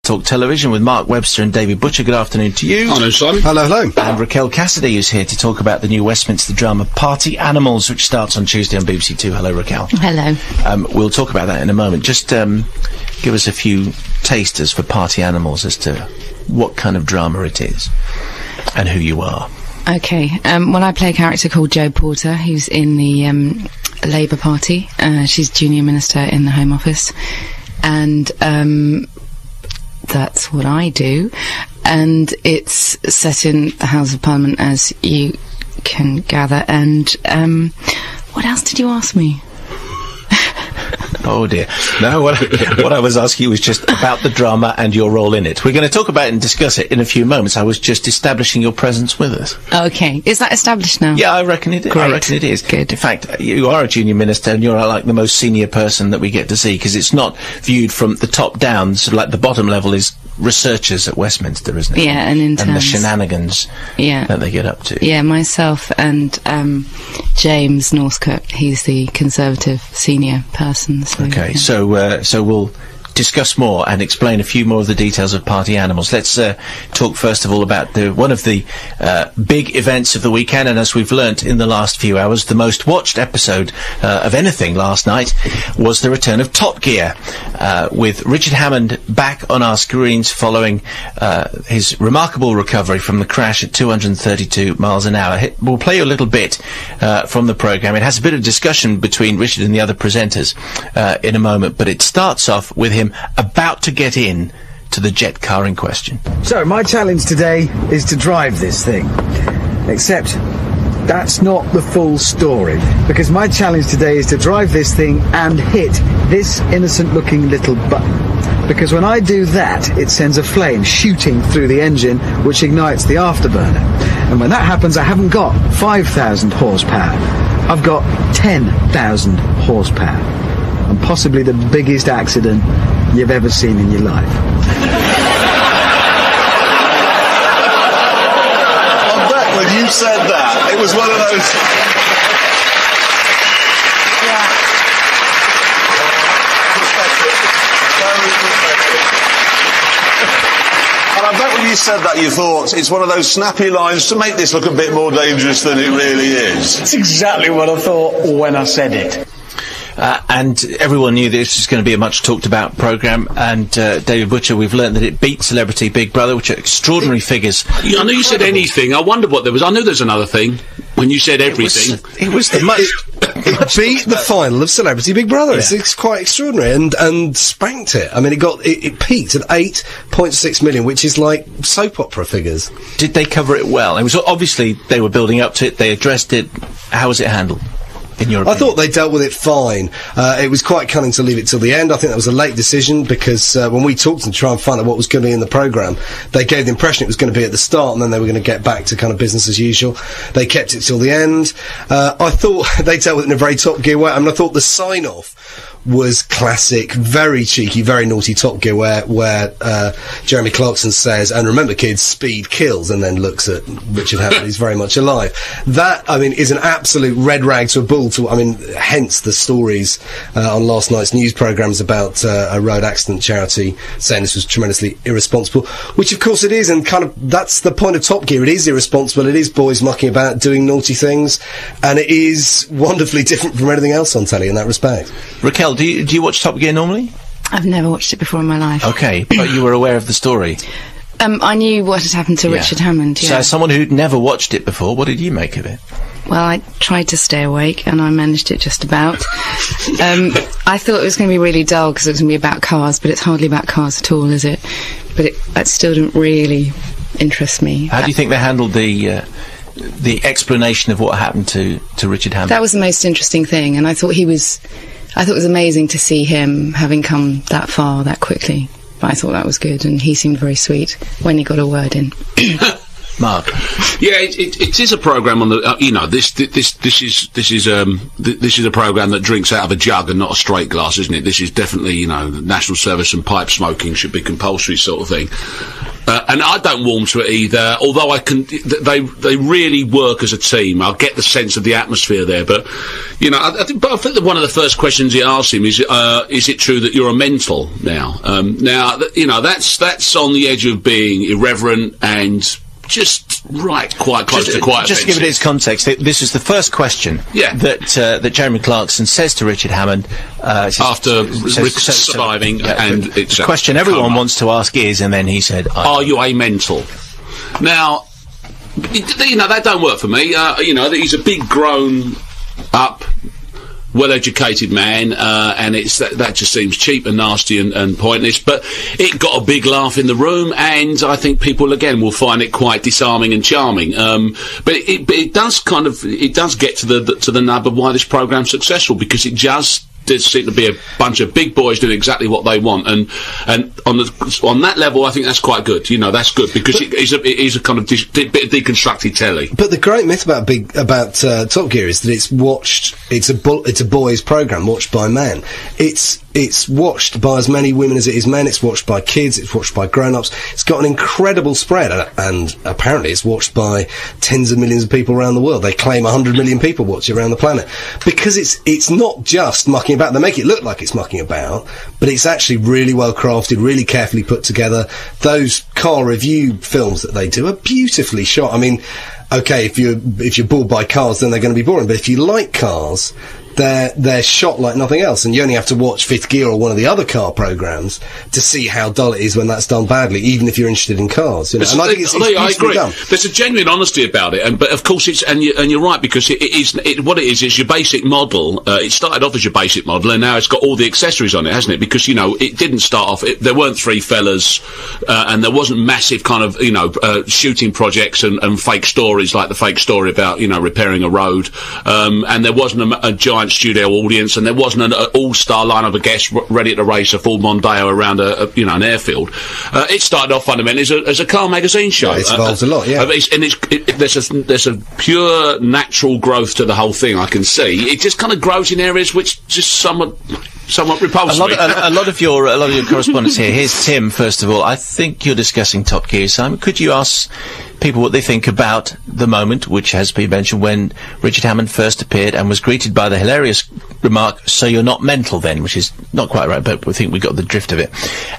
Talk Television with Mark Webster and David Butcher. Good afternoon to you. Hello, Simon. Hello, hello. And Raquel Cassidy is here to talk about the new Westminster drama Party Animals, which starts on Tuesday on BBC Two. Hello, Raquel. Hello. We'll talk about that in a moment. Just give us a few tasters for Party Animals as to what kind of drama it is and who you are. Okay. Well, I play a character called Jo Porter, who's in the Labour Party. She's junior minister in the Home Office. And that's what I do. And it's set in the House of Parliament, as you can gather. And what else did you ask me? Oh dear. No, what I was asking you was just about the drama and your role in it. We're going to talk about it and discuss it in a few moments. I was just establishing your presence with us. Okay. Is that established now? Yeah, I reckon it is. Great. I reckon it is. Good. In fact, you are a junior minister and you're like the most senior person that we get to see, because it's not viewed from the top down, sort of like the bottom level is researchers at Westminster, isn't it? Yeah, and interns. And the shenanigans that they get up to. Yeah, myself and James Northcote, he's the Conservative senior person. So, okay, so we'll discuss more and explain a few more of the details of Party Animals. Let's talk first of all about one of the big events of the weekend, and as we've learnt in the last few hours, the most watched episode of anything last night was the return of Top Gear, with Richard Hammond back on our screens following his remarkable recovery from the crash at 232 miles an hour. We'll play you a little bit from the programme. It has a bit of discussion between Richard and the other presenters in a moment, but it starts off with him about to get in to the jet car in question. So, my challenge today is to drive this thing. Except, that's not the full story. Because my challenge today is to drive this thing and hit this innocent-looking little button. Because when I do that, it sends a flame shooting through the engine, which ignites the afterburner. And when that happens, I haven't got 5,000 horsepower. I've got 10,000 horsepower. And possibly the biggest accident you've ever seen in your life. I bet when you said that, it was one of those... And I bet when you said that, you thought it's one of those snappy lines to make this look a bit more dangerous than it really is. That's exactly what I thought when I said it. And everyone knew this was going to be a much talked about programme, and David Butcher, we've learned that it beat Celebrity Big Brother, which are extraordinary figures. I know you said anything. I wondered what there was. I knew there's another thing when you said everything. It beat the final of Celebrity Big Brother. Yeah. It's quite extraordinary, and spanked it. I mean, it peaked at 8.6 million, which is like soap opera figures. Did they cover it well? It was obviously they were building up to it. They addressed it. How was it handled? I thought they dealt with it fine. It was quite cunning to leave it till the end. I think that was a late decision because when we talked to try and find out what was going to be in the programme, they gave the impression it was going to be at the start and then they were going to get back to kind of business as usual. They kept it till the end. I thought they dealt with it in a very Top Gear way. I mean, I thought the sign-off was classic, very cheeky, very naughty Top Gear where Jeremy Clarkson says, and remember kids, speed kills, and then looks at Richard Hammond, who's very much alive. That, I mean, is an absolute red rag to a bull to, I mean, hence the stories on last night's news programmes about a road accident charity saying this was tremendously irresponsible, which of course it is, and kind of that's the point of Top Gear. It is irresponsible, it is boys mucking about, doing naughty things, and it is wonderfully different from anything else on telly in that respect. Raquel, do you watch Top Gear normally? I've never watched it before in my life. Okay, but you were aware of the story? I knew what had happened to Richard Hammond, So as someone who'd never watched it before, what did you make of it? Well, I tried to stay awake, and I managed it just about. I thought it was going to be really dull, because it was going to be about cars, but it's hardly about cars at all, is it? But it still didn't really interest me. How do you think they handled the explanation of what happened to Richard Hammond? That was the most interesting thing, and I thought it was amazing to see him having come that far that quickly. But I thought that was good, and he seemed very sweet when he got a word in. Mark. Yeah, it is a programme on the, you know, this is a programme that drinks out of a jug and not a straight glass, isn't it? This is definitely, you know, national service and pipe smoking should be compulsory sort of thing. And I don't warm to it either, although they really work as a team. I get the sense of the atmosphere there, but, you know, I think that one of the first questions he asked him is it true that you're a mental now? Now, you know, that's on the edge of being irreverent and just quite close to quite just offensive. to give it its context, this is the first question that Jeremy Clarkson says to Richard Hammond after surviving, and it's the question everyone wants to ask is, and then he said, "Are you a mental?" Now, you know, that don't work for me. You know, he's a big, grown-up, well-educated man, and that just seems cheap and nasty and pointless. But it got a big laugh in the room, and I think people again will find it quite disarming and charming. But it does get to the nub of why this programme's successful, because it just does seem to be a bunch of big boys doing exactly what they want, and on that level, I think that's quite good. You know, that's good because it is a kind of bit of deconstructed telly. But the great myth about Top Gear is that it's watched. It's a boys' programme watched by men. It's watched by as many women as it is men. It's watched by kids. It's watched by grown-ups. It's got an incredible spread, and apparently it's watched by tens of millions of people around the world. They claim 100 million people watch it around the planet because it's not just mucking about. They make it look like it's mucking about, but it's actually really well crafted, really carefully put together. Those car review films that they do are beautifully shot. I mean, okay, if you're bored by cars, then they're going to be boring. But if you like cars, they're shot like nothing else, and you only have to watch Fifth Gear or one of the other car programs to see how dull it is when that's done badly, even if you're interested in cars. You know? And I think it's I agree. done. There's a genuine honesty about it, but of course you're right, because what it is your basic model. It started off as your basic model, and now it's got all the accessories on it, hasn't it? Because, you know, it didn't start off. There weren't three fellas, and there wasn't massive kind of, you know, shooting projects and fake stories like the fake story about, you know, repairing a road, and there wasn't a giant studio audience, and there wasn't an all-star lineup of guests ready to race a full Mondeo around an airfield. It started off fundamentally as a car magazine show. Yeah, it's evolved a lot, yeah. There's a pure natural growth to the whole thing. I can see it just kind of grows in areas which just somewhat repulsive. A lot of your correspondence here. Here's Tim. First of all, I think you're discussing Top Gear, Simon. Could you ask people what they think about the moment, which has been mentioned, when Richard Hammond first appeared and was greeted by the hilarious remark, "So you're not mental then," which is not quite right, but we think we got the drift of it,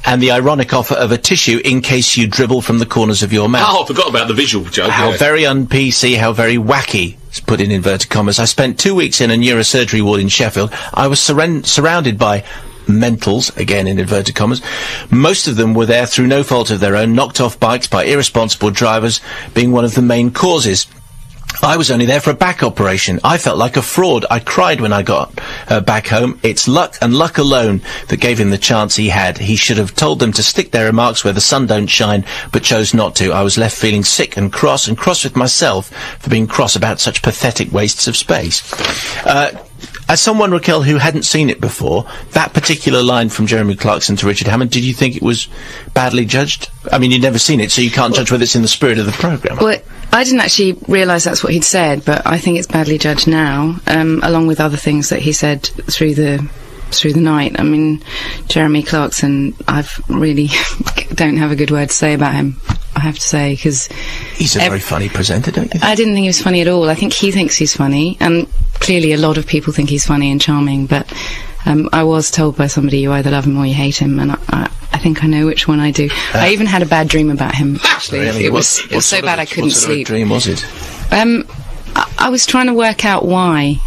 and the ironic offer of a tissue in case you dribble from the corners of your mouth. Oh, I forgot about the visual joke. How very un-PC, how very wacky. It's put in inverted commas. I spent 2 weeks in a neurosurgery ward in Sheffield. I was surrounded by mentals, again in inverted commas. Most of them were there through no fault of their own, knocked off bikes by irresponsible drivers being one of the main causes. I was only there for a back operation. I felt like a fraud. I cried when I got back home. It's luck and luck alone that gave him the chance he had. He should have told them to stick their remarks where the sun don't shine, but chose not to. I was left feeling sick and cross with myself for being cross about such pathetic wastes of space. As someone, Raquel, who hadn't seen it before, that particular line from Jeremy Clarkson to Richard Hammond, did you think it was badly judged? I mean, you'd never seen it, so you can't judge whether it's in the spirit of the programme. Well, I didn't actually realise that's what he'd said, but I think it's badly judged now, along with other things that he said through the night. I mean, Jeremy Clarkson, I've really don't have a good word to say about him, I have to say, because he's a very funny presenter, don't you think? I didn't think he was funny at all. I think he thinks he's funny, and clearly a lot of people think he's funny and charming, but I was told by somebody, you either love him or you hate him, and I think I know which one I do. I even had a bad dream about him, actually. Really? It was so bad I couldn't sleep. What dream was it? I was trying to work out why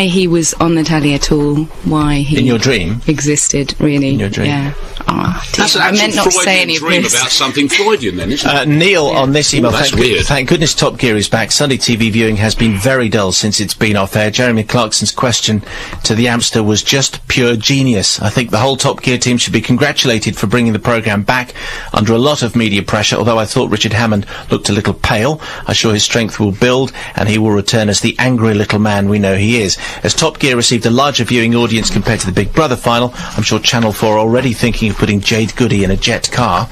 he was on the telly at all, why he in your dream existed, really. In your dream? Yeah. Oh, that's an I meant not to say any of dream this. about something Freudian, then, isn't it? Neil, on this email, that's weird. Thank goodness Top Gear is back. Sunday TV viewing has been very dull since it's been off air. Jeremy Clarkson's question to the Amster was just pure genius. I think the whole Top Gear team should be congratulated for bringing the programme back under a lot of media pressure, although I thought Richard Hammond looked a little pale. I'm sure his strength will build, and he will return as the angry little man we know he is. As Top Gear received a larger viewing audience compared to the Big Brother final, I'm sure Channel 4 are already thinking of putting Jade Goody in a jet car.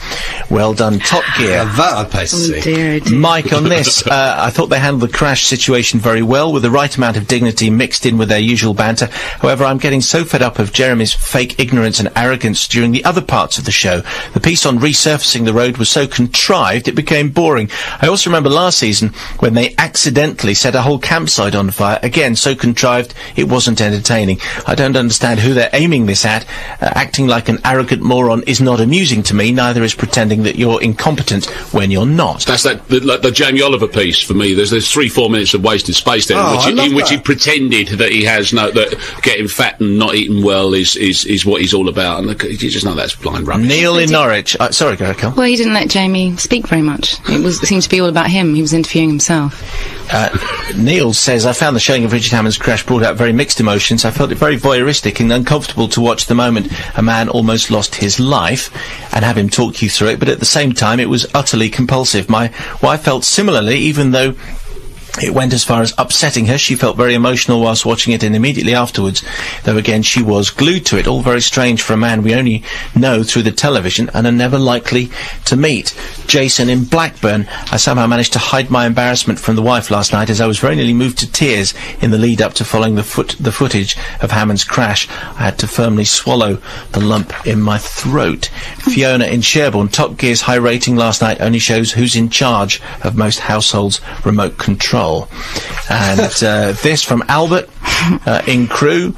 Well done, Top Gear. Now that I'd pay to see. Dear, dear. Mike, on this, I thought they handled the crash situation very well, with the right amount of dignity mixed in with their usual banter. However, I'm getting so fed up of Jeremy's fake ignorance and arrogance during the other parts of the show. The piece on resurfacing the road was so contrived it became boring. I also remember last season when they accidentally set a whole campsite on fire. Again, so contrived it wasn't entertaining. I don't understand who they're aiming this at. Acting like an arrogant moron is not amusing to me, neither is pretending that you're incompetent when you're not. That's the Jamie Oliver piece for me. There's 3-4 minutes of wasted space there in which he pretended that he has that getting fat and not eating well is what he's all about, and you just know that's blind rubbish. Neil in Norwich. Sorry, Raquel. Well, he didn't let Jamie speak very much. It seemed to be all about him. He was interviewing himself. Neil says, I found the showing of Richard Hammond's crash brought out very mixed emotions. I felt it very voyeuristic and uncomfortable to watch the moment a man almost lost his life and have him talk you through it, but at the same time it was utterly compulsive. My wife felt similarly, even though it went as far as upsetting her. She felt very emotional whilst watching it, and immediately afterwards, though again she was glued to it. All very strange for a man we only know through the television and are never likely to meet. Jason in Blackburn, I somehow managed to hide my embarrassment from the wife last night, as I was very nearly moved to tears in the lead up to following the footage of Hammond's crash. I had to firmly swallow the lump in my throat. Fiona in Sherborne, Top Gear's high rating last night only shows who's in charge of most households' remote control. And this from Albert in Crewe.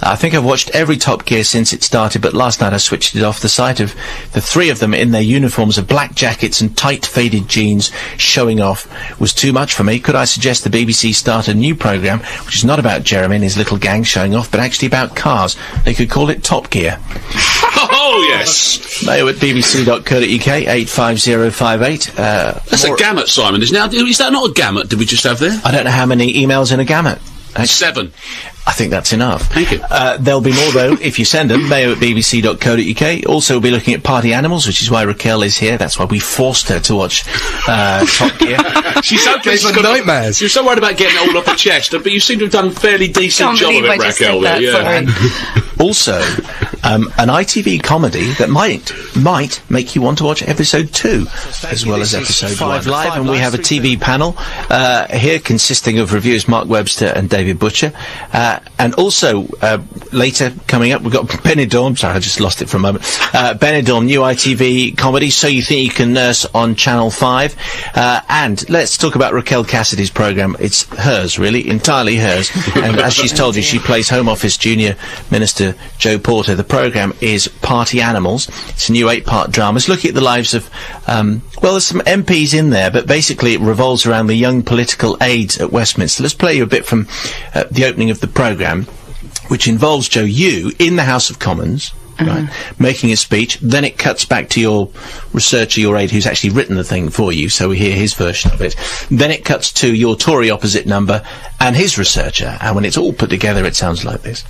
I think I've watched every Top Gear since it started, but last night I switched it off. The sight of the three of them in their uniforms of black jackets and tight faded jeans showing off was too much for me. Could I suggest the BBC start a new programme, which is not about Jeremy and his little gang showing off, but actually about cars? They could call it Top Gear. Oh, yes! Mayo at bbc.co.uk, 85058. That's a gamut, Simon. Is that not a gamut did we just have there? I don't know how many emails in a gamut. 7. I think that's enough. Thank you. There'll be more, though, if you send them. Mayo at bbc.co.uk. Also, we'll be looking at party animals, which is why Raquel is here. That's why we forced her to watch Top Gear. She's so nightmares. She was so worried about getting it all off her chest, but you seem to have done a fairly decent job of it, Raquel. Also, an ITV comedy that might make you want to watch episode 2, as well as episode 5 live. And we have a TV panel here consisting of reviewers Mark Webster and David Butcher. And also, later coming up, we've got Benidorm. Sorry, I just lost it for a moment. Benidorm, new ITV comedy, So You Think You Can Nurse on Channel 5. And let's talk about Raquel Cassidy's programme. It's hers, really, entirely hers. And as she's told you, she plays Home Office Junior Minister Joe Porter. The programme is Party Animals. It's a new 8-part drama. It's looking at the lives of, well, there's some MPs in there, but basically it revolves around the young political aides at Westminster. Let's play you a bit from the opening of the programme, which involves, Joe, you in the House of Commons, right, making a speech. Then it cuts back to your researcher, your aide, who's actually written the thing for you, so we hear his version of it. Then it cuts to your Tory opposite number and his researcher, and when it's all put together, it sounds like this.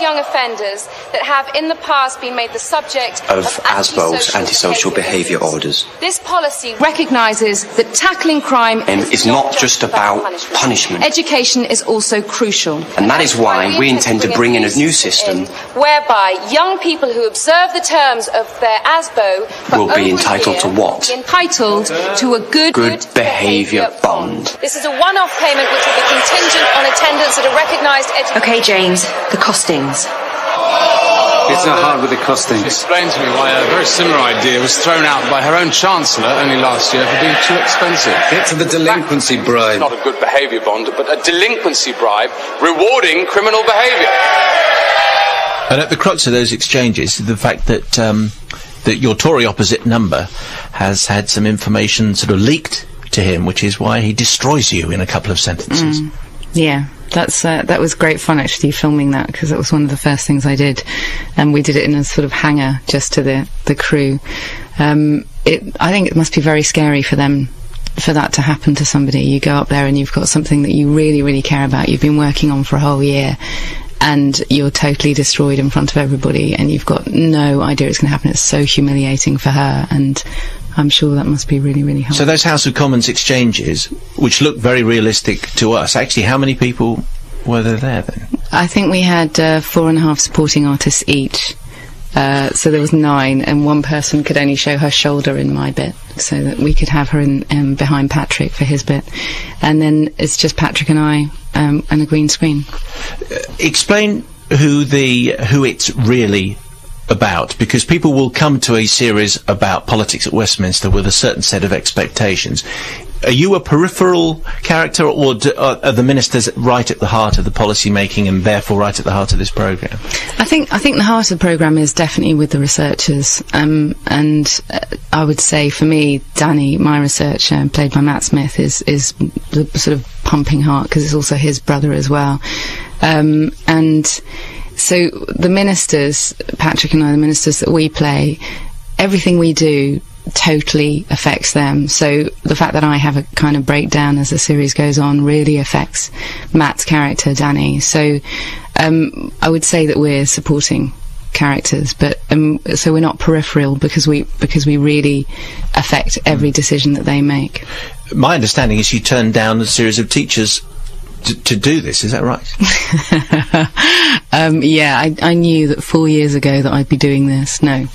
Young offenders that have in the past been made the subject of ASBO's antisocial behaviour orders. This policy recognises that tackling crime is not just about punishment. Education is also crucial. And that is why we intend to bring in a new system whereby young people who observe the terms of their ASBO will be entitled to what? Entitled to a good behaviour bond. This is a one-off payment which will be contingent on attendance at a recognised OK, James, the costings. It's not hard with the costings. Explain to me why a very similar idea was thrown out by her own Chancellor only last year for being too expensive. Get to the delinquency bribe. Not a good behaviour bond, but a delinquency bribe rewarding criminal behaviour. And at the crux of those exchanges, the fact that that your Tory opposite number has had some information sort of leaked to him, which is why he destroys you in a couple of sentences. Yeah. That was great fun, actually, filming that, because that was one of the first things I did, and we did it in a sort of hangar just to the crew. I think it must be very scary for them, for that to happen to somebody. You go up there and you've got something that you really, really care about, you've been working on for a whole year, and you're totally destroyed in front of everybody, and you've got no idea it's going to happen. It's so humiliating for her, and I'm sure that must be really, really hard. So those House of Commons exchanges, which look very realistic to us, actually how many people were there then? I think we had 4.5 supporting artists each. So there was 9, and one person could only show her shoulder in my bit, so that we could have her in behind Patrick for his bit. And then it's just Patrick and I, and a green screen. Explain who it's really about, because people will come to a series about politics at Westminster with a certain set of expectations. Are you a peripheral character, or are the ministers right at the heart of the policy making and therefore right at the heart of this programme? I think the heart of the programme is definitely with the researchers, and I would say for me, Danny, my researcher, played by Matt Smith, is the sort of pumping heart, because it's also his brother as well. And so the ministers, Patrick and I, the ministers that we play, everything we do totally affects them. So the fact that I have a kind of breakdown as the series goes on really affects Matt's character, Danny. So I would say that we're supporting characters, but so we're not peripheral, because we really affect every decision that they make. My understanding is you turned down a series of teachers to do this, is that right? Yeah, I knew that 4 years ago that I'd be doing this. No,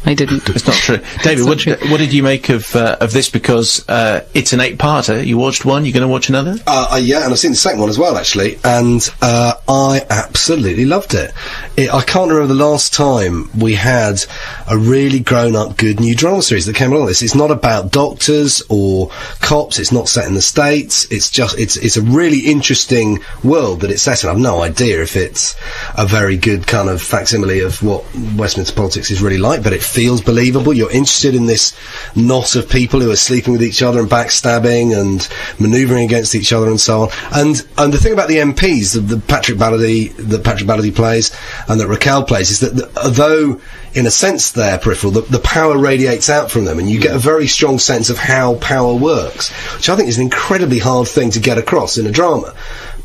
I didn't. It's not true. David, what did you make of this? Because it's an 8-parter. You watched one, you're going to watch another? Yeah, and I've seen the second one as well, actually, and I absolutely loved it. I can't remember the last time we had a really grown-up, good new drama series that came along this. It's not about doctors or cops, it's not set in the States, it's a really interesting world that it's set in. I've no idea if it's a very good kind of facsimile of what Westminster politics is really like, but it feels believable. You're interested in this knot of people who are sleeping with each other and backstabbing and manoeuvring against each other and so on. And the thing about the MPs, the Patrick Ballady plays and that Raquel plays, is that though in a sense they're peripheral, the power radiates out from them, and you get a very strong sense of how power works, which I think is an incredibly hard thing to get across in a drama.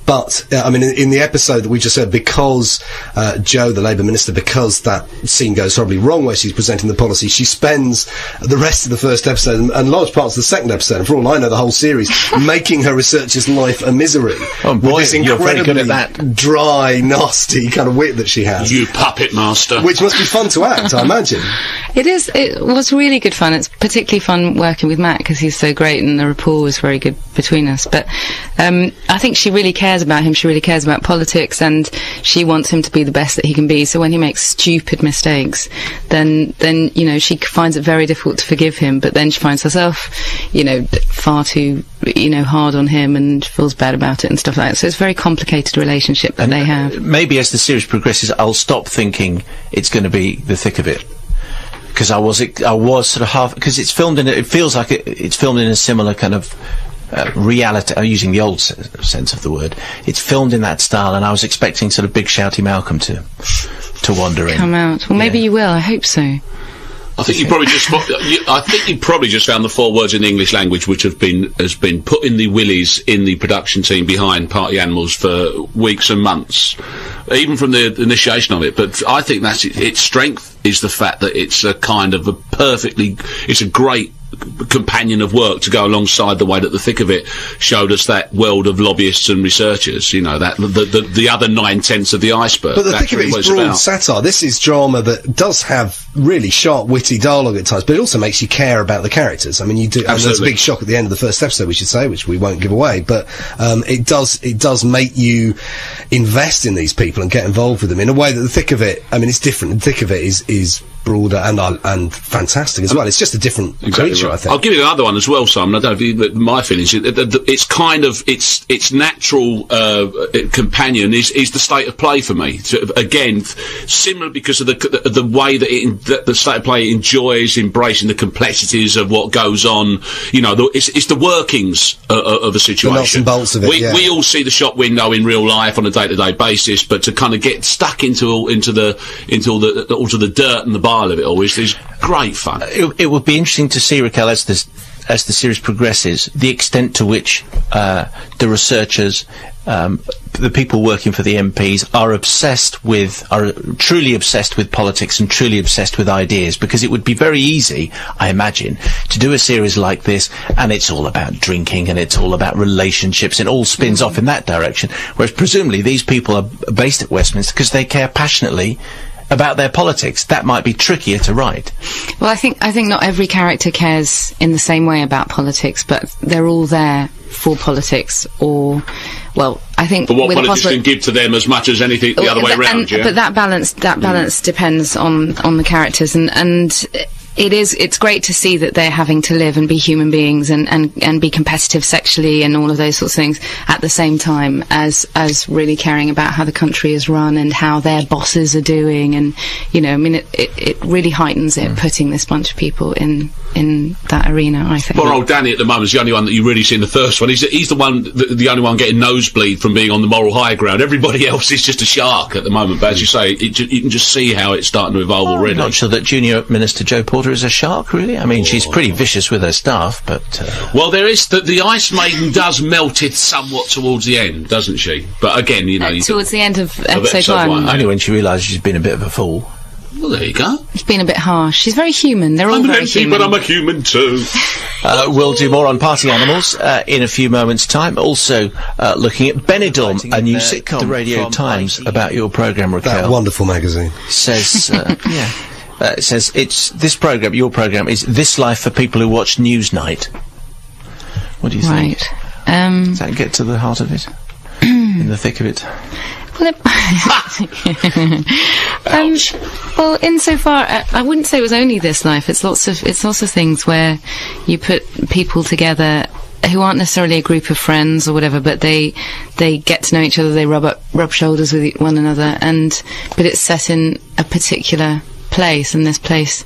But, I mean, in the episode that we just said, because Jo, the Labour Minister, because that scene goes horribly wrong where she's presenting the policy, she spends the rest of the first episode and large parts of the second episode, and for all I know, the whole series, making her researcher's life a misery. Oh boy, with this you're very good at that. Dry, nasty kind of wit that she has. You puppet master. Which must be fun to act, I imagine. It was really good fun. It's particularly fun working with Matt, because he's so great and the rapport was very good between us. But I think she really cares about him, she really cares about politics, and she wants him to be the best that he can be. So when he makes stupid mistakes, then you know, she finds it very difficult to forgive him, but then she finds herself, you know, far too, you know, hard on him and feels bad about it and stuff like that. So it's a very complicated relationship that they have. Maybe as the series progresses, I'll stop thinking it's going to be the thick of it. Because I was sort of half, because it's filmed it feels like it's filmed in a similar kind of reality, using the old sense of the word. It's filmed in that style, and I was expecting sort of big shouty Malcolm to wander in. Come out. Well, maybe you will. I hope so. I think you probably just found the 4 words in the English language which has been put in the willies in the production team behind Party Animals for weeks and months, even from the initiation of it. But I think that's its strength is the fact that it's a kind of it's a great companion of work to go alongside the way that the thick of it showed us that world of lobbyists and researchers, you know, that the other 9/10 of the iceberg. But the thick of it is broad satire. This is drama that does have really sharp, witty dialogue at times, but it also makes you care about the characters. I mean, you do. And there's a big shock at the end of the first episode, we should say, which we won't give away, but it does make you invest in these people and get involved with them in a way that the thick of it, I mean, it's different. The thick of it is broader and fantastic as well. It's just a different creature, right. I think. I'll give you another one as well, Simon. I don't know if my feelings. It's kind of its natural companion is the state of play for me. So, again, similar because of the way that the state of play enjoys embracing the complexities of what goes on. You know, it's the workings of a situation. The nuts and bolts of it. We all see the shop window in real life on a day-to-day basis, but to kind of get stuck into the dirt and the bile of it all is great fun. It would be interesting to see, Raquel, as as the series progresses, the extent to which the researchers, the people working for the MPs, are truly obsessed with politics and truly obsessed with ideas, because it would be very easy, I imagine, to do a series like this, and it's all about drinking and it's all about relationships, and all spins off in that direction, whereas presumably these people are based at Westminster because they care passionately about their politics. That might be trickier to write. Well, I think not every character cares in the same way about politics, but they're all there for politics, or, well, I think... But what politics can give to them as much as anything the other way around, yeah? But that balance depends on the characters, and it's great to see that they're having to live and be human beings and be competitive sexually and all of those sorts of things at the same time as really caring about how the country is run and how their bosses are doing, and, you know, I mean, it really heightens it, putting this bunch of people in that arena, I think. Poor old Danny at the moment is the only one that you really see in the first one. He's the one, the only one getting nosebleed from being on the moral high ground. Everybody else is just a shark at the moment, but as you say, you can just see how it's starting to evolve already. I'm not sure that Junior Minister Jo Porter is a shark, really. I mean, she's pretty vicious with her staff, but... Well, there is... The Ice Maiden does melt it somewhat towards the end, doesn't she? But again, you know... towards the end of episode 1. Only when she realises she's been a bit of a fool. Well, there you go. It's been a bit harsh. She's very human. They're all I'm very empty, human. but I'm a human too. We'll do more on Party Animals in a few moments' time. Also, looking at Benidorm, a new sitcom. The Radio Times about your programme, Raquel. That wonderful magazine. Says, it says your programme is This Life for People Who Watch Newsnight. What do you think? Right. Does that get to the heart of it? In the thick of it? Well, insofar, I wouldn't say it was only This Life. It's lots of things where you put people together who aren't necessarily a group of friends or whatever, but they get to know each other. They rub shoulders with one another, but it's set in a particular place, and this place,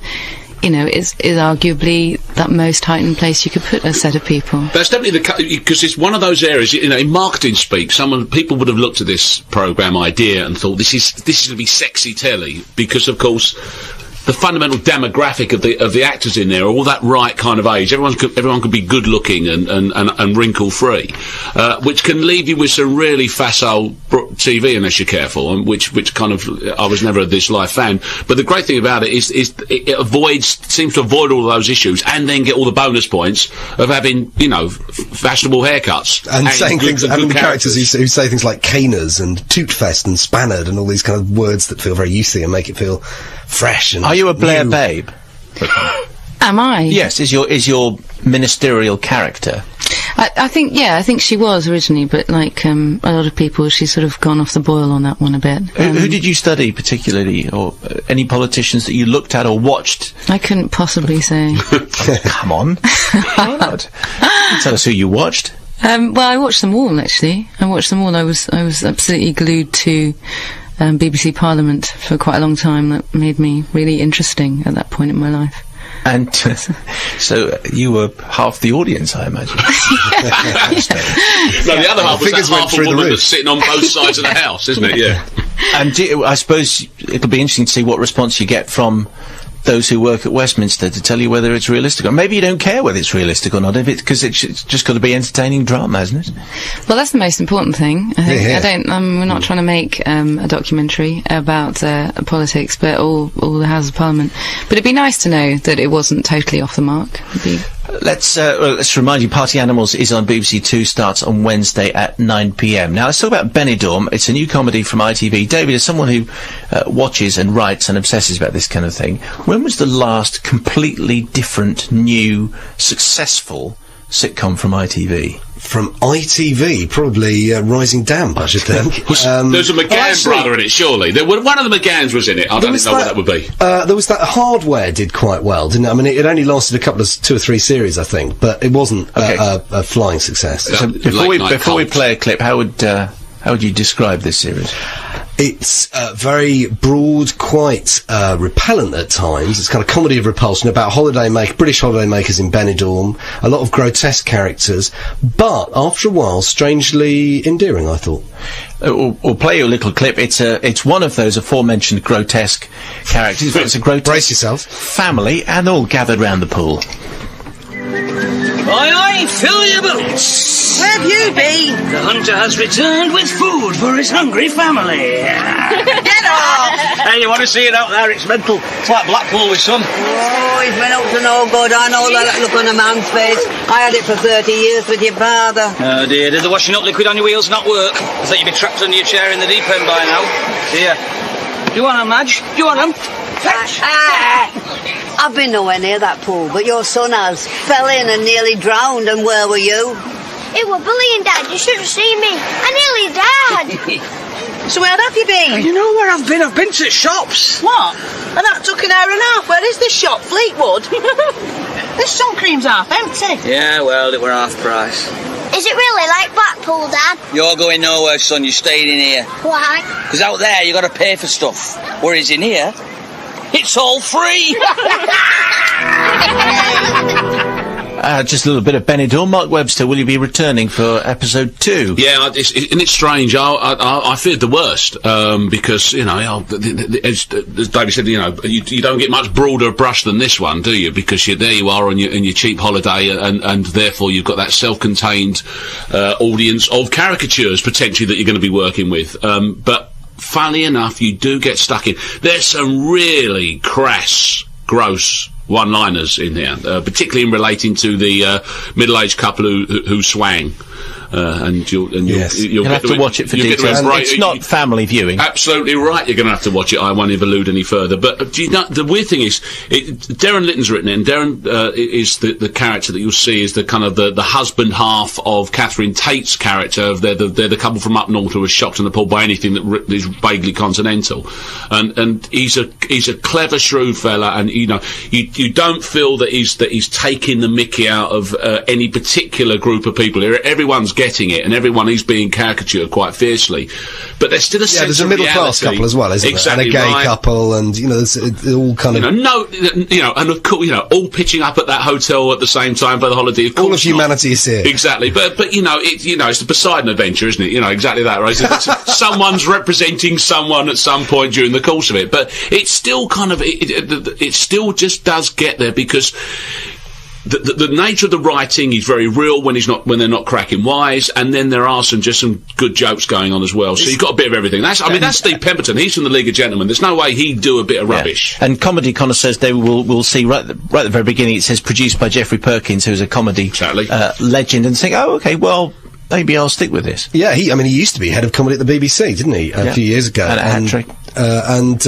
you know, is arguably that most heightened place you could put a set of people. That's definitely because it's one of those areas, you know, in marketing speak, people would have looked at this programme idea and thought this is going to be sexy telly, because of course the fundamental demographic of the actors in there are all that right kind of age. Everyone could be good looking and wrinkle free, which can leave you with some really facile TV unless you're careful, and which kind of I was never a This Life fan. But the great thing about it is it seems to avoid all those issues, and then get all the bonus points of having, you know, fashionable haircuts and saying things, having characters who say things like caners and tootfest and spannard and all these kind of words that feel very youthly and make it feel fresh. And are you a Blair babe? Am I? Yes. Is your ministerial character? I think she was originally, but like a lot of people, she's sort of gone off the boil on that one a bit. Who did you study particularly, or any politicians that you looked at or watched? I couldn't possibly say. Come on. Why not? Tell us who you watched. Well, I watched them all, actually. I watched them all. I was absolutely glued to BBC Parliament for quite a long time. That made me really interesting at that point in my life. And so you were half the audience, I imagine. No, the other half was that half a woman that's sitting on both sides of the house, isn't it? Yeah. And I suppose it'll be interesting to see what response you get from those who work at Westminster to tell you whether it's realistic, or maybe you don't care whether it's realistic or not, because it's just got to be entertaining drama, hasn't it? Well, that's the most important thing. I think we're not trying to make a documentary about politics, but all the Houses of Parliament. But it'd be nice to know that it wasn't totally off the mark. Let's remind you, Party Animals is on BBC Two, starts on Wednesday at 9 p.m. Now, let's talk about Benidorm. It's a new comedy from ITV. David, as someone who watches and writes and obsesses about this kind of thing, when was the last completely different, new, successful sitcom from ITV? From ITV, probably Rising Damp, I should think. There's a McGann brother in it, surely. One of the McGanns was in it. I don't know what that would be. There was that Hardware did quite well, didn't it? I mean, it only lasted a couple of 2 or 3 series, I think, but it wasn't a flying success. So before we play a clip, how would you describe this series? It's very broad, quite repellent at times. It's kind of comedy of repulsion about British holidaymakers in Benidorm. A lot of grotesque characters, but after a while, strangely endearing, I thought. We'll play you a little clip. It's one of those aforementioned grotesque characters. It's a grotesque brace yourself. Family, and all gathered round the pool. Everybody, fill your boots. Where have you been? The hunter has returned with food for his hungry family. Get off! Hey, you want to see it out there? It's mental. It's like Blackpool with sun. Oh, he's been up to no good. I know that look on a man's face. I had it for 30 years with your father. Oh dear, did the washing up liquid on your wheels not work? I thought you'd be trapped under your chair in the deep end by now. Here. Do you want them, Madge? Do you want them? I've been nowhere near that pool, but your son has. Fell in and nearly drowned, and where were you? It was bullying, Dad. You should have seen me. I nearly died. So where have you been? You know where I've been? I've been to shops. What? And that took an hour and a half. Where is this shop? Fleetwood? This sun cream's half empty. Yeah, well, it were half price. Is it really like Blackpool, Dad? You're going nowhere, son. You're staying in here. Why? Because out there, you got to pay for stuff. Whereas in here, it's all free. Just a little bit of Benidorm. Mark Webster, will you be returning for episode 2? Yeah, it's strange. I feared the worst, because, you know, as David said, you know, you don't get much broader brush than this one, do you? Because there you are on your cheap holiday, and therefore you've got that self-contained audience of caricatures, potentially, that you're going to be working with. But funny enough, you do get stuck in. There's some really crass, gross one-liners in here, particularly in relating to the middle-aged couple who swang. And you'll have to watch it for details. It's not family viewing. Absolutely right. You're going to have to watch it. I won't even allude any further. But do you know, the weird thing is, Darren Litton's written it, and Darren is the character that you'll see is the kind of the husband half of Catherine Tate's character. They're the couple from up north who are shocked and appalled by anything that is vaguely continental. And he's a clever, shrewd fella, and you know you don't feel that he's taking the mickey out of any particular group of people. Everyone's getting it, and everyone is being caricatured quite fiercely, but there's still a sense there's a of middle reality. class couple as well, isn't exactly there? And a gay right. couple, and you know, there's all kind of and of course, you know, all pitching up at that hotel at the same time for the holiday. Of course, all of humanity is here. Exactly, but you know, it's the Poseidon adventure, isn't it? You know, exactly that, right? Someone's representing someone at some point during the course of it, but it's still kind of it still just does get there because. The nature of the writing is very real when they're not cracking wise, and then there are some good jokes going on as well. So you've got a bit of everything. That's Steve Pemberton. He's from the League of Gentlemen. There's no way he'd do a bit of rubbish. And comedy connoisseurs, they will see right at the very beginning. It says produced by Geoffrey Perkins, who's a comedy legend, and think, oh, okay, well. Maybe I'll stick with this. Yeah, he used to be head of comedy at the BBC, didn't he? A few years ago. And a hat-trick. And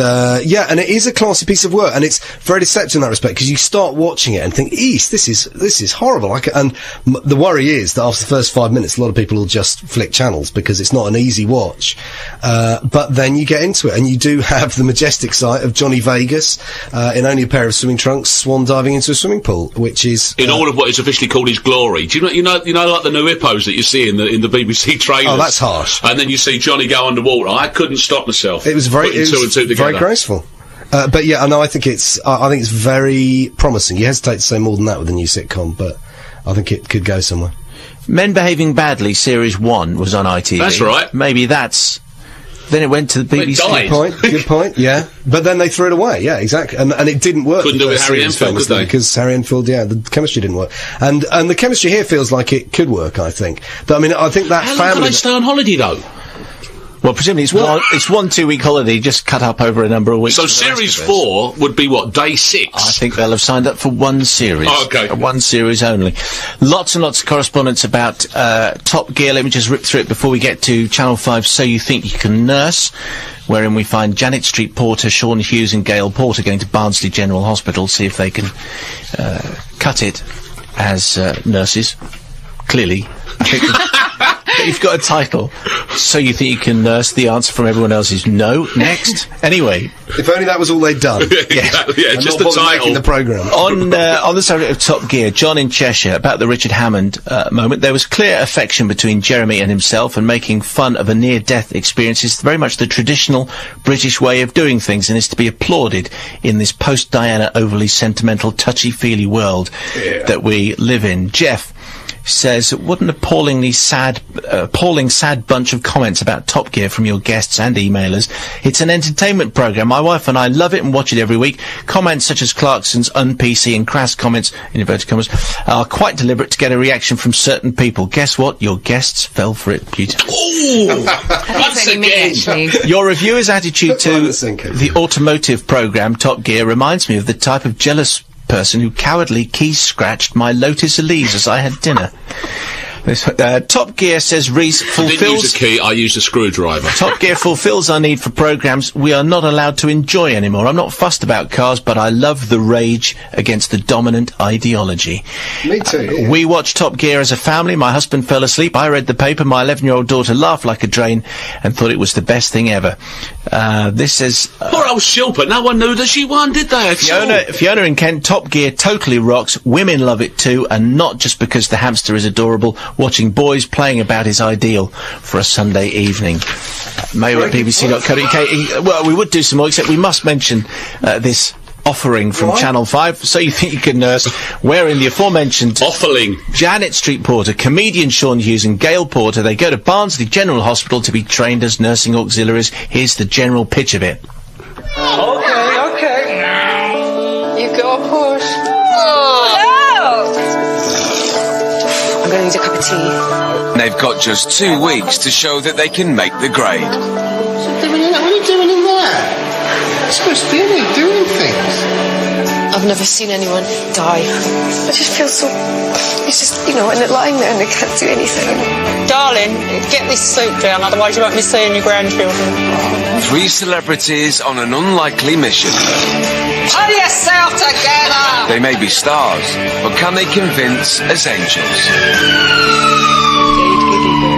it is a classy piece of work, and it's very deceptive in that respect, because you start watching it and think, this is horrible. And the worry is that after the first 5 minutes, a lot of people will just flick channels, because it's not an easy watch. But then you get into it, and you do have the majestic sight of Johnny Vegas, in only a pair of swimming trunks, swan diving into a swimming pool, which is... in all of what is officially called his glory. Do you know, like the new hippos that you see in the BBC trailers? Oh, that's harsh. And then you see Johnny go underwater. I couldn't stop myself. It was very graceful. But yeah, I think it's very promising. You hesitate to say more than that with a new sitcom, but I think it could go somewhere. Men Behaving Badly, Series 1 was on ITV. That's right. Maybe then it went to the BBC. Good point, yeah. But then they threw it away, yeah, exactly. And it didn't work. Couldn't do it with Harry Enfield, could they? Because Harry Enfield, the chemistry didn't work. And the chemistry here feels like it could work, I think. But I mean, I think that How long can they stay on holiday, though? Well, presumably it's 1 2-week holiday just cut up over a number of weeks. So series 4 would be what, day 6? I think they'll have signed up for one series. Oh, okay. One series only. Lots and lots of correspondence about Top Gear. Let me just rip through it before we get to Channel 5's So You Think You Can Nurse, wherein we find Janet Street Porter, Sean Hughes and Gail Porter going to Barnsley General Hospital, see if they can cut it as nurses. Clearly. I think you've got a title. So You Think You Can Nurse? The answer from everyone else is no. Next. Anyway. If only that was all they'd done. yeah, just the title. The programme. On the subject of Top Gear, John in Cheshire, about the Richard Hammond moment, there was clear affection between Jeremy and himself, and making fun of a near-death experience is very much the traditional British way of doing things, and is to be applauded in this post-Diana overly sentimental, touchy-feely world that we live in. Jeff, says, what an appalling sad bunch of comments about Top Gear from your guests and emailers. It's an entertainment programme. My wife and I love it and watch it every week. Comments such as Clarkson's un-PC and crass comments, in inverted commas, are quite deliberate to get a reaction from certain people. Guess what? Your guests fell for it. Beautiful. Ooh! Once again! Your reviewer's attitude to the automotive programme, Top Gear, reminds me of the type of jealous person who cowardly key-scratched my Lotus Elise as I had dinner. Top Gear, says Reese, fulfills... I didn't use a key, I used a screwdriver. Top Gear fulfills our need for programmes we are not allowed to enjoy anymore. I'm not fussed about cars, but I love the rage against the dominant ideology. Me too, yeah. We watched Top Gear as a family. My husband fell asleep. I read the paper. My 11-year-old daughter laughed like a drain and thought it was the best thing ever. This says... Poor old Shilpa, no one knew that she won, did they? Fiona in Kent, Top Gear totally rocks. Women love it too, and not just because the hamster is adorable. Watching boys playing about his ideal for a Sunday evening. Mayo at bbc.co.uk. Well, we would do some more, except we must mention this offering from Channel 5. So you think you can nurse, wherein the aforementioned offering Janet Street Porter, comedian Sean Hughes and Gail Porter, they go to Barnsley General Hospital to be trained as nursing auxiliaries. Here's the general pitch of it. Okay. You go push. I'm going to need a cup of tea. They've got just 2 weeks to show that they can make the grade. What are you doing in there? You're supposed to be in there doing things. I've never seen anyone die. I just feel so... It's just, and they're lying there and they can't do anything. Darling, get this soup down, otherwise you won't be seeing your grandchildren. 3 celebrities on an unlikely mission. Pull yourself together! They may be stars, but can they convince as angels?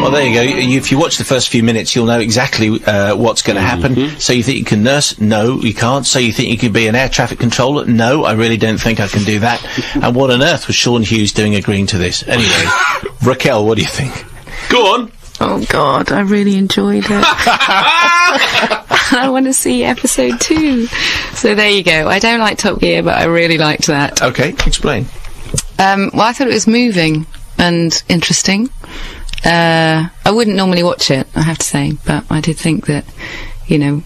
Well, there you go. If you watch the first few minutes, you'll know exactly what's going to happen. So you think you can nurse? No, you can't. So you think you can be an air traffic controller? No, I really don't think I can do that. And what on earth was Sean Hughes doing agreeing to this? Anyway, Raquel, what do you think? Go on. Oh, God, I really enjoyed it. I want to see episode 2. So there you go. I don't like Top Gear, but I really liked that. Okay, explain. Well, I thought it was moving and interesting. I wouldn't normally watch it, I have to say, but I did think that,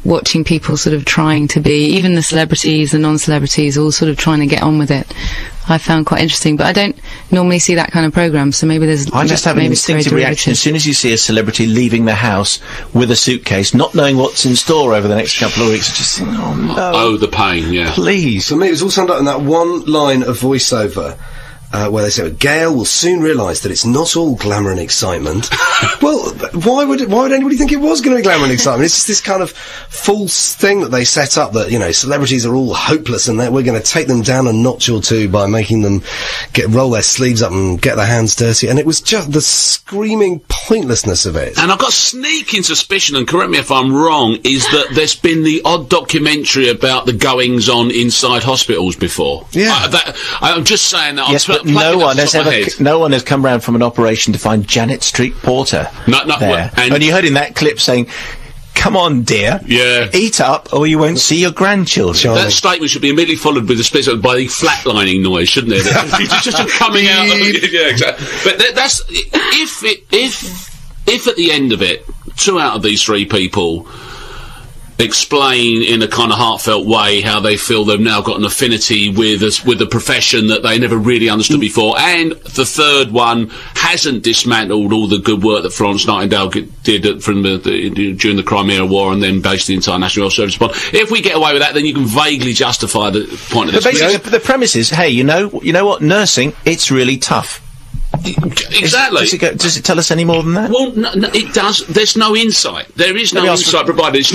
watching people sort of trying to be, even the celebrities, the non-celebrities, all sort of trying to get on with it, I found quite interesting. But I don't normally see that kind of programme, so maybe there's... I just have an instinctive reaction as soon as you see a celebrity leaving the house with a suitcase, not knowing what's in store over the next couple of weeks, I just think, oh no. Oh, the pain, yeah. Please. For me, it was all summed up in that one line of voiceover, where they say, Gail will soon realise that it's not all glamour and excitement. Well, why would anybody think it was going to be glamour and excitement? It's just this kind of false thing that they set up that, celebrities are all hopeless and that we're going to take them down a notch or two by making them roll their sleeves up and get their hands dirty. And it was just the screaming pointlessness of it. And I've got a sneaking suspicion, and correct me if I'm wrong, is that there's been the odd documentary about the goings-on inside hospitals before. Yeah. I'm just saying that. Yes, but no one has come round from an operation to find Janet Street Porter. No, there. And you heard in that clip saying, "Come on, dear, eat up, or you won't see your grandchildren." That statement should be immediately followed with by the flatlining noise, shouldn't it? just coming out. Yeah, exactly. But that's if at the end of it, 2 out of these 3 people explain in a kind of heartfelt way how they feel they've now got an affinity with the profession that they never really understood before, and the third one hasn't dismantled all the good work that Florence Nightingale did during the Crimea War and then based the entire National Health Service upon. If we get away with that, then you can vaguely justify the point of this. But basically, the premise is, hey, you know what, nursing, it's really tough. Exactly. Does it tell us any more than that? Well, no, it does. There's no insight. There is no insight provided. It's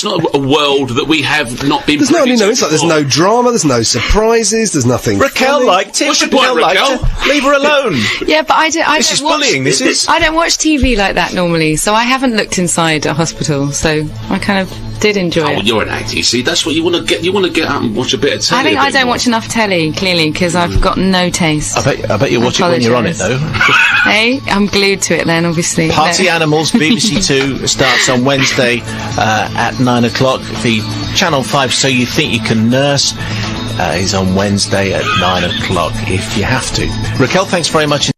not a world that we have not been. There's no insight. There's no drama. There's no surprises. There's nothing. Raquel liked it. What's your point, Raquel? Leave her alone. Yeah, but This is bullying. I don't watch TV like that normally, so I haven't looked inside a hospital. So I kind of did enjoy it. Well, you're an actor, you see. That's what you want to get. You want to get out and watch a bit of telly. I think I don't watch enough telly, clearly, because I've got no taste. I bet you watch it when you're on it, though. Hey, I'm glued to it then, obviously. Party Animals, BBC 2, starts on Wednesday at 9 o'clock. The Channel 5 So You Think You Can Nurse is on Wednesday at 9 o'clock, if you have to. Raquel, thanks very much.